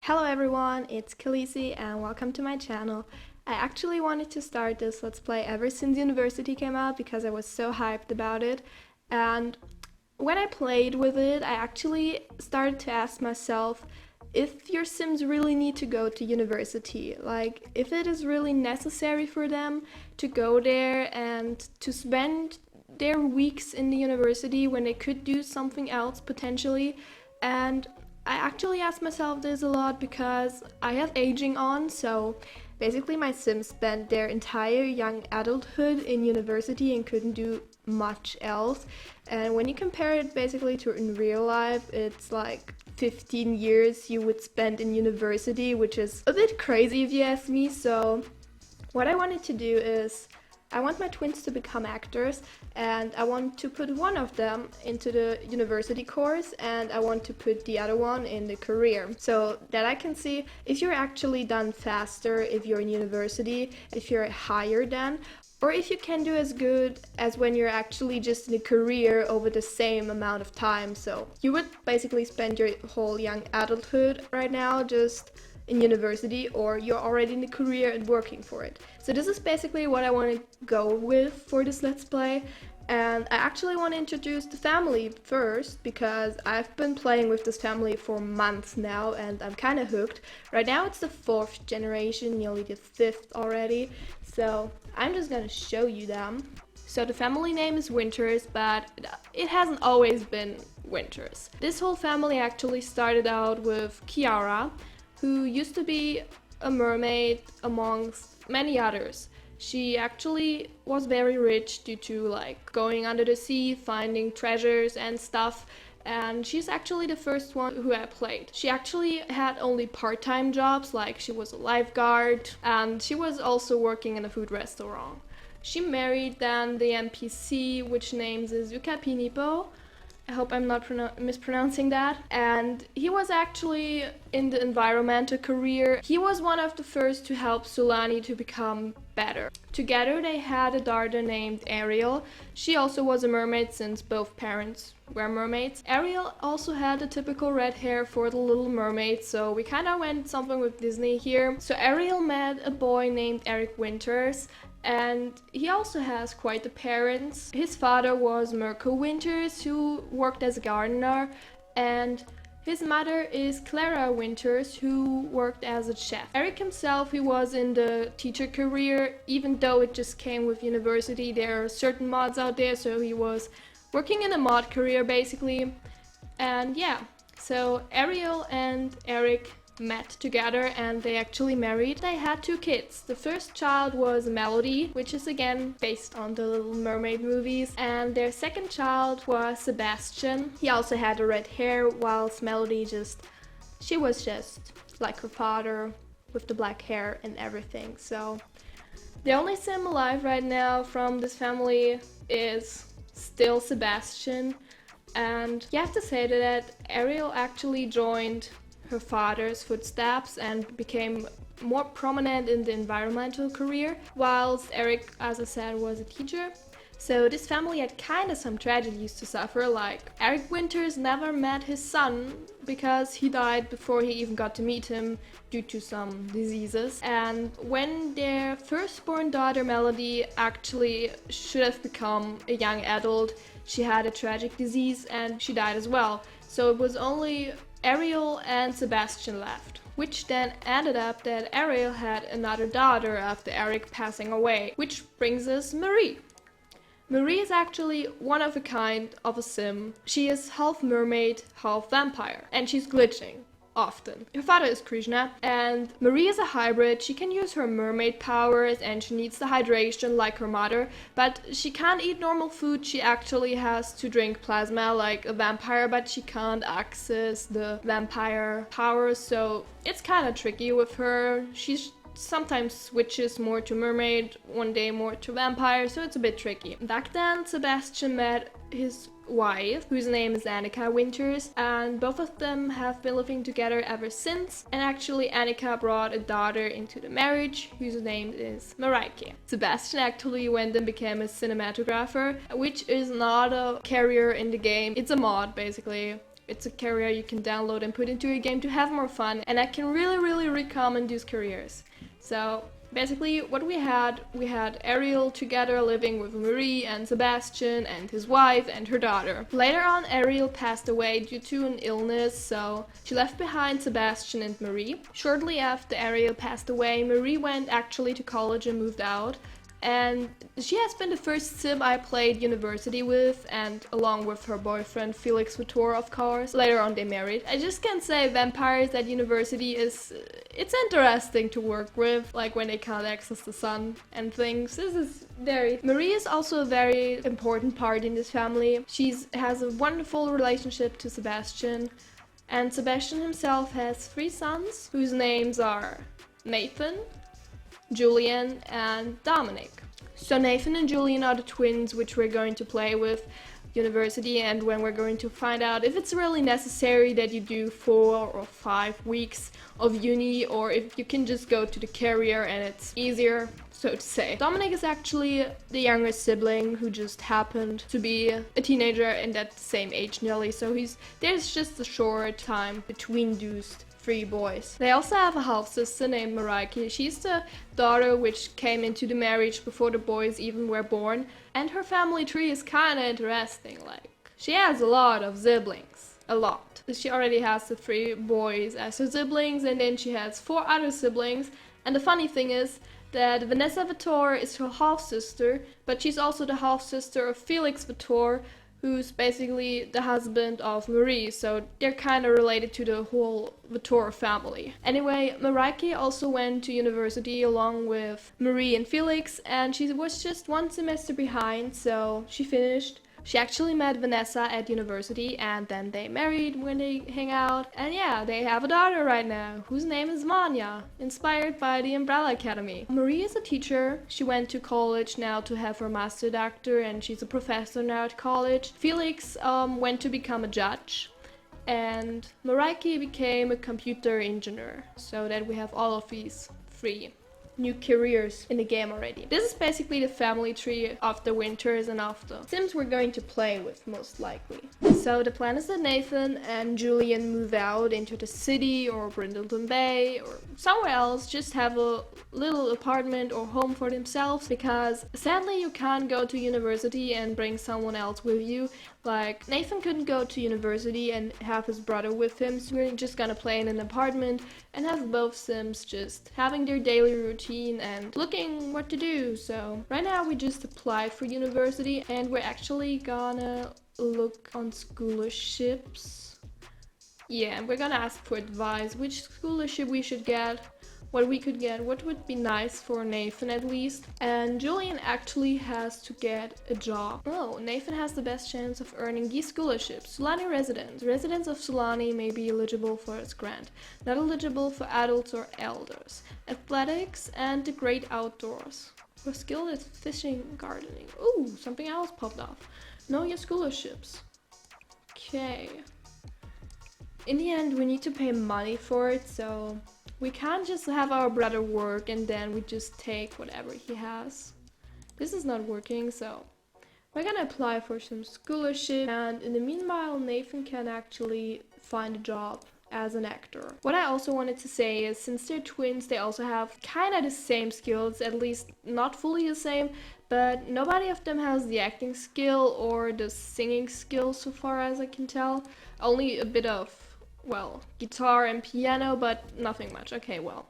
Hello everyone, it's Khaleesi and welcome to my channel. I actually wanted to start this Let's Play ever since University came out because I was so hyped about it, and when I played with it I actually started to ask myself if your Sims really need to go to university, like if it is really necessary for them to go there and to spend their weeks in the university when they could do something else potentially. And I actually ask myself this a lot because I have aging on, so basically my Sims spent their entire young adulthood in university and couldn't do much else. And when you compare it basically to in real life, it's like 15 years you would spend in university, which is a bit crazy if you ask me. So what I wanted to do is I want my twins to become actors, and I want to put one of them into the university course and I want to put the other one in the career, so that I can see if you're actually done faster if you're in university, if you're higher than, or if you can do as good as when you're actually just in a career over the same amount of time. So you would basically spend your whole young adulthood right now just in university, or you're already in a career and working for it. So this is basically what I want to go with for this Let's Play. And I actually want to introduce the family first because I've been playing with this family for months now and I'm kind of hooked. Right now it's the 4th generation, nearly the 5th already. So I'm just gonna show you them. So the family name is Winters, but it hasn't always been Winters. This whole family actually started out with Kiara, who used to be a mermaid amongst many others. She actually was very rich due to like going under the sea, finding treasures and stuff, and she's actually the first one who I played. She actually had only part-time jobs, like she was a lifeguard and she was also working in a food restaurant. She married then the NPC, which names is Ukapinipo. I hope I'm not mispronouncing that. And he was actually in the environmental career. He was one of the first to help Sulani to become better. Together they had a daughter named Ariel. She also was a mermaid since both parents were mermaids. Ariel also had the typical red hair for the Little Mermaid, so we kind of went something with Disney here. So Ariel met a boy named Eric Winters, and he also has quite the parents. His father was Mirko Winters, who worked as a gardener, and his mother is Clara Winters, who worked as a chef. Eric himself, he was in the teacher career, even though it just came with university. There are certain mods out there, so he was working in a mod career basically. And yeah, so Ariel and Eric met together and they actually married. They had 2 kids. The first child was Melody, which is again based on the Little Mermaid movies, and their second child was Sebastian. He also had the red hair, whilst Melody she was just like her father with the black hair and everything. So the only Sim alive right now from this family is still Sebastian, and you have to say that Ariel actually joined her father's footsteps and became more prominent in the environmental career, whilst Eric, as I said, was a teacher. So this family had kind of some tragedies to suffer, like Eric Winters never met his son because he died before he even got to meet him due to some diseases. And when their firstborn daughter Melody actually should have become a young adult, she had a tragic disease and she died as well. So it was only Ariel and Sebastian left, which then ended up that Ariel had another daughter after Eric passing away, which brings us Marie. Marie is actually one of a kind of a Sim. She is half mermaid, half vampire, and she's glitching often. Her father is Krishna, and Marie is a hybrid. She can use her mermaid powers and she needs the hydration like her mother, but she can't eat normal food. She actually has to drink plasma like a vampire, but she can't access the vampire powers, so it's kind of tricky with her. She sometimes switches more to mermaid, one day more to vampire, so it's a bit tricky. Back then, Sebastian met his wife, whose name is Annika Winters, and both of them have been living together ever since. And actually Annika brought a daughter into the marriage, whose name is Mareike. Sebastian actually went and became a cinematographer, which is not a career in the game, it's a mod basically. It's a career you can download and put into a game to have more fun, and I can really recommend these careers. So basically what we had Ariel together living with Marie and Sebastian and his wife and her daughter. Later on, Ariel passed away due to an illness, so she left behind Sebastian and Marie. Shortly after Ariel passed away, Marie went actually to college and moved out. And she has been the first sim I played university with, and along with her boyfriend Felix Vitor, of course. Later on they married. I just can't say vampires at university it's interesting to work with, like when they can't access the sun and things. This is very... Marie is also a very important part in this family. She has a wonderful relationship to Sebastian, and Sebastian himself has 3 sons whose names are Nathan, Julian, and Dominic. So Nathan and Julian are the twins which we're going to play with university, and when we're going to find out if it's really necessary that you do 4 or 5 weeks of uni, or if you can just go to the career and it's easier, so to say. Dominic is actually the younger sibling who just happened to be a teenager in that same age nearly, so there's just a short time between those 3 boys. They also have a half-sister named Mariah. She's the daughter which came into the marriage before the boys even were born, and her family tree is kinda interesting. Like, she has a lot of siblings. A lot. She already has the 3 boys as her siblings, and then she has 4 other siblings, and the funny thing is that Vanessa Vitor is her half-sister, but she's also the half-sister of Felix Vitor, who's basically the husband of Marie, so they're kind of related to the whole Vitor family. Anyway, Mariah also went to university along with Marie and Felix, and she was just 1 semester behind, so she finished. She actually met Vanessa at university, and then they married when they hang out. And yeah, they have a daughter right now, whose name is Vanya, inspired by the Umbrella Academy. Marie is a teacher. She went to college now to have her master doctor, and she's a professor now at college. Felix went to become a judge, and Mariah became a computer engineer, so that we have all of these 3 new careers in the game already. This is basically the family tree of the Winters and of the Sims we're going to play with, most likely. So the plan is that Nathan and Julian move out into the city or Brindleton Bay or somewhere else, just have a little apartment or home for themselves, because sadly you can't go to university and bring someone else with you. Like, Nathan couldn't go to university and have his brother with him, so we're just gonna play in an apartment and have both Sims just having their daily routine and looking what to do. So right now we just applied for university, and we're actually gonna look on scholarships. Yeah, and we're gonna ask for advice, which scholarship we should get, what we could get, what would be nice for Nathan at least. And Julian actually has to get a job. Oh, Nathan has the best chance of earning these scholarships. Sulani residents. Residents of Sulani may be eligible for this grant. Not eligible for adults or elders. Athletics and the great outdoors. For skilled at fishing, gardening. Ooh, something else popped off. Know your scholarships. Okay. In the end, we need to pay money for it, so we can't just have our brother work and then we just take whatever he has. This is not working, so we're gonna apply for some scholarship, and in the meanwhile Nathan can actually find a job as an actor. What I also wanted to say is, since they're twins, they also have kind of the same skills, at least not fully the same, but nobody of them has the acting skill or the singing skill so far as I can tell. Only a bit of, well, guitar and piano, but nothing much. Okay, well,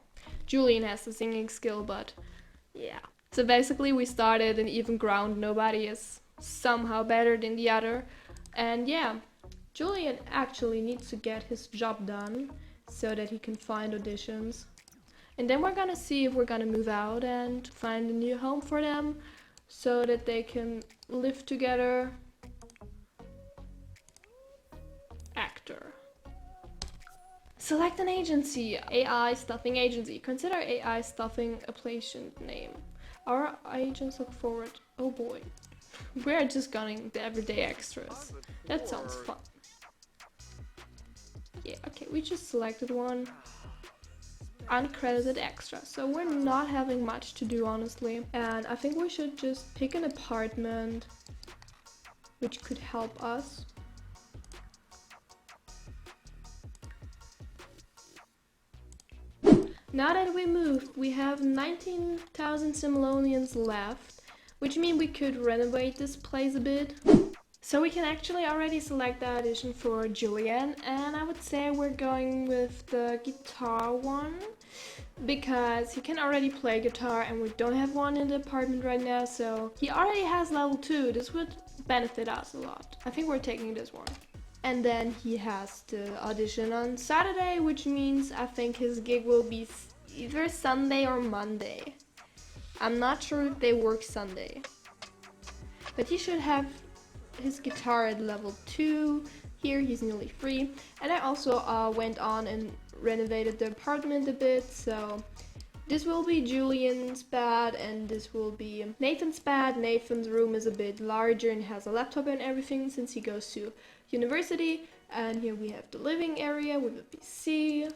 Julian has the singing skill, but yeah. So basically we started an even ground. Nobody is somehow better than the other. And yeah, Julian actually needs to get his job done so that he can find auditions. And then we're gonna see if we're gonna move out and find a new home for them so that they can live together. Actor. Select an agency. AI stuffing agency. Consider AI stuffing a patient name. Our agents look forward. Oh boy. We're just getting the everyday extras. That sounds fun. Yeah, okay, we just selected one. Uncredited extra. So we're not having much to do, honestly. And I think we should just pick an apartment which could help us. Now that we moved, we have 19,000 simoleons left, which means we could renovate this place a bit. So we can actually already select the audition for Julian, and I would say we're going with the guitar one because he can already play guitar and we don't have one in the apartment right now, so he already has level 2. This would benefit us a lot. I think we're taking this one. And then he has to audition on Saturday, which means I think his gig will be either Sunday or Monday. I'm not sure if they work Sunday, but he should have his guitar at level 2. Here he's nearly free. And I also went on and renovated the apartment a bit, so this will be Julian's bed and this will be Nathan's bed. Nathan's room is a bit larger and has a laptop and everything since he goes to university. And here we have the living area with a PC,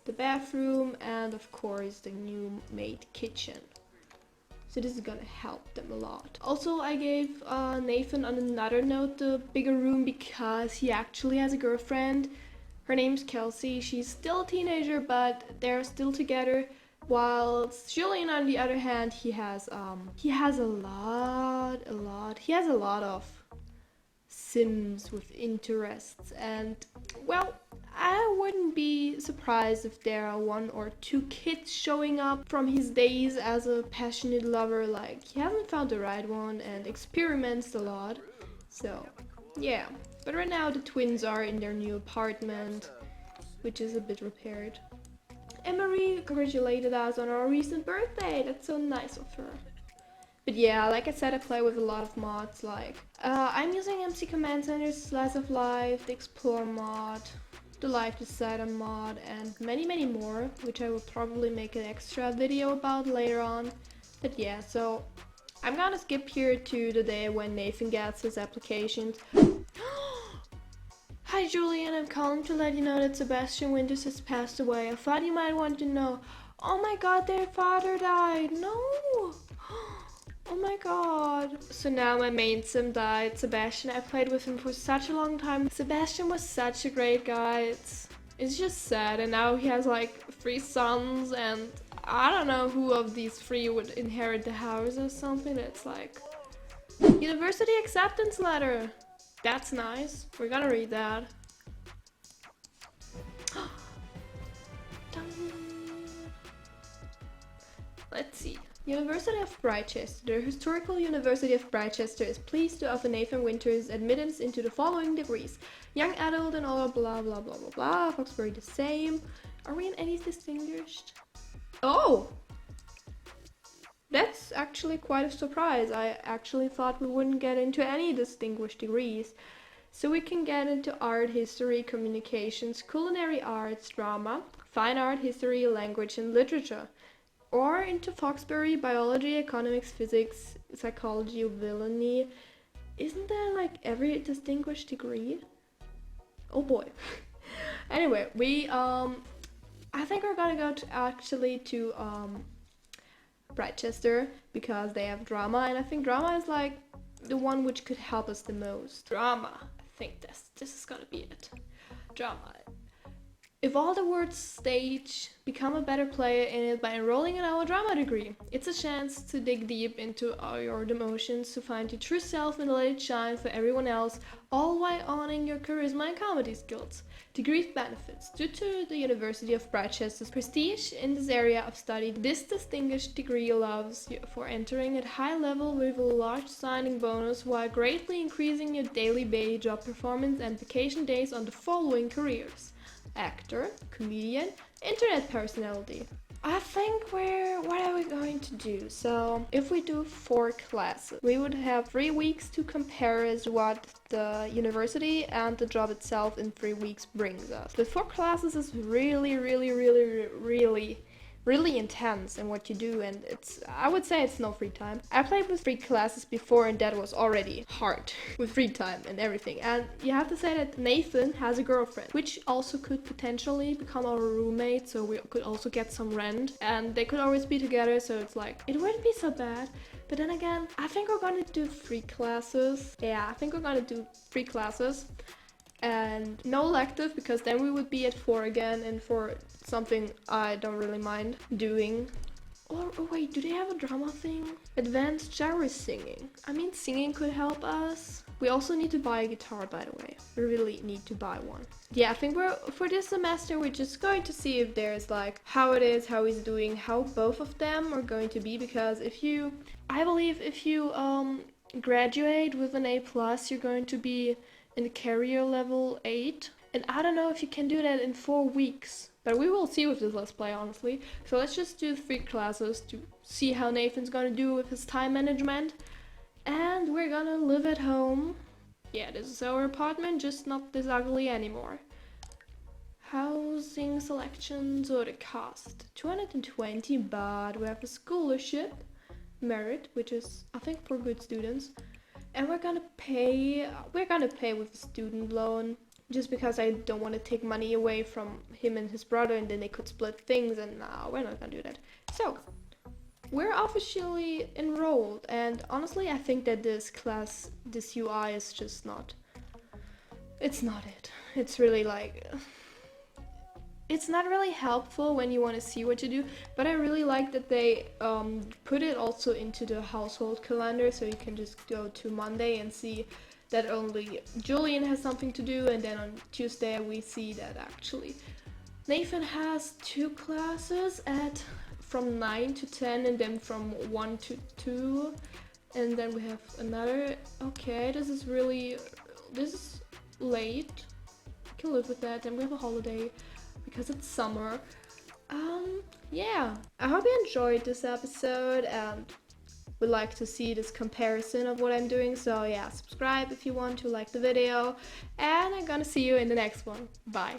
the bathroom, and of course the new made kitchen. So this is gonna help them a lot. Also, I gave Nathan on another note the bigger room because he actually has a girlfriend. Her name's Kelsey. She's still a teenager, but they're still together. While Julian, on the other hand, he has a lot of Sims with interests, and well, I wouldn't be surprised if there are 1 or 2 kids showing up from his days as a passionate lover. Like, he hasn't found the right one and experiments a lot. So, yeah. But right now the twins are in their new apartment, which is a bit repaired. And Marie congratulated us on our recent birthday. That's so nice of her. But yeah, like I said, I play with a lot of mods. Like, I'm using MC Command Center's Slice of Life, the Explore mod, the Life Decider mod, and many more, which I will probably make an extra video about later on. But yeah, so I'm gonna skip here to the day when Nathan gets his applications. Hi Julian, I'm calling to let you know that Sebastian Winters has passed away. I thought you might want to know. Oh my god, their father died. No! Oh my god. So now my main sim died, Sebastian. I played with him for such a long time. Sebastian was such a great guy. It's just sad, and now he has like 3 sons, and I don't know who of these 3 would inherit the house or something. It's like university acceptance letter. That's nice. We're gonna read that. Let's see. University of Britechester. The Historical University of Britechester is pleased to offer Nathan Winters admittance into the following degrees: young adult and all blah blah blah blah blah. Foxbury the same. Are we in any distinguished? Oh! That's actually quite a surprise. I actually thought we wouldn't get into any distinguished degrees. So we can get into art, history, communications, culinary arts, drama, fine art, history, language and literature. Or into Foxbury, biology, economics, physics, psychology, villainy. Isn't that like every distinguished degree? Oh boy. Anyway, I think we're gonna go to Britechester because they have drama, and I think drama is like the one which could help us the most. Drama. I think this is gonna be it. Drama. If all the words stage, become a better player in it by enrolling in our drama degree. It's a chance to dig deep into all your emotions, to find your true self and let it shine for everyone else, all while honoring your charisma and comedy skills. Degree benefits. Due to the University of Brichester's prestige in this area of study, this distinguished degree allows you for entering at high level with a large signing bonus while greatly increasing your daily day job performance and vacation days on the following careers: actor, comedian, internet personality. I think what are we going to do? So if we do 4 classes, we would have 3 weeks to compare as what the university and the job itself in 3 weeks brings us. The 4 classes is really intense in what you do, and I would say it's no free time. I played with 3 classes before, and that was already hard with free time and everything. And you have to say that Nathan has a girlfriend, which also could potentially become our roommate, so we could also get some rent, and they could always be together, so it's like, it wouldn't be so bad. But then again, I think we're gonna do 3 classes. Yeah, I think we're gonna do 3 classes. and no elective, because then we would be at 4 again, and for something I don't really mind doing. Or oh wait, do they have a drama thing? Advanced shower singing. I mean, singing could help us. We also need to buy a guitar, by the way. We really need to buy one. Yeah, I think for this semester we're just going to see if there's like how it is, how he's doing, how both of them are going to be, because I believe if you graduate with an A+, you're going to be in carrier level 8. And I don't know if you can do that in 4 weeks. But we will see with this Let's Play, honestly. So let's just do 3 classes to see how Nathan's gonna do with his time management. And we're gonna live at home. Yeah, this is our apartment, just not this ugly anymore. Housing selections or the cost. 220 baht. We have a scholarship. Merit, which is, I think, for good students. And we're gonna pay with a student loan. Just because I don't want to take money away from him and his brother, and then they could split things, and no, we're not gonna do that. So, we're officially enrolled, and honestly, I think that this UI is just not... It's not it. It's really like... It's not really helpful when you want to see what you do, but I really like that they put it also into the household calendar, so you can just go to Monday and see that only Julian has something to do, and then on Tuesday we see that actually Nathan has 2 classes from 9 to 10, and then from 1 to 2, and then we have another. Okay, this is late. I can live with that, and we have a holiday because it's summer. Yeah, I hope you enjoyed this episode and would like to see this comparison of what I'm doing. So yeah, subscribe if you want to, like the video, and I'm gonna see you in the next one. Bye.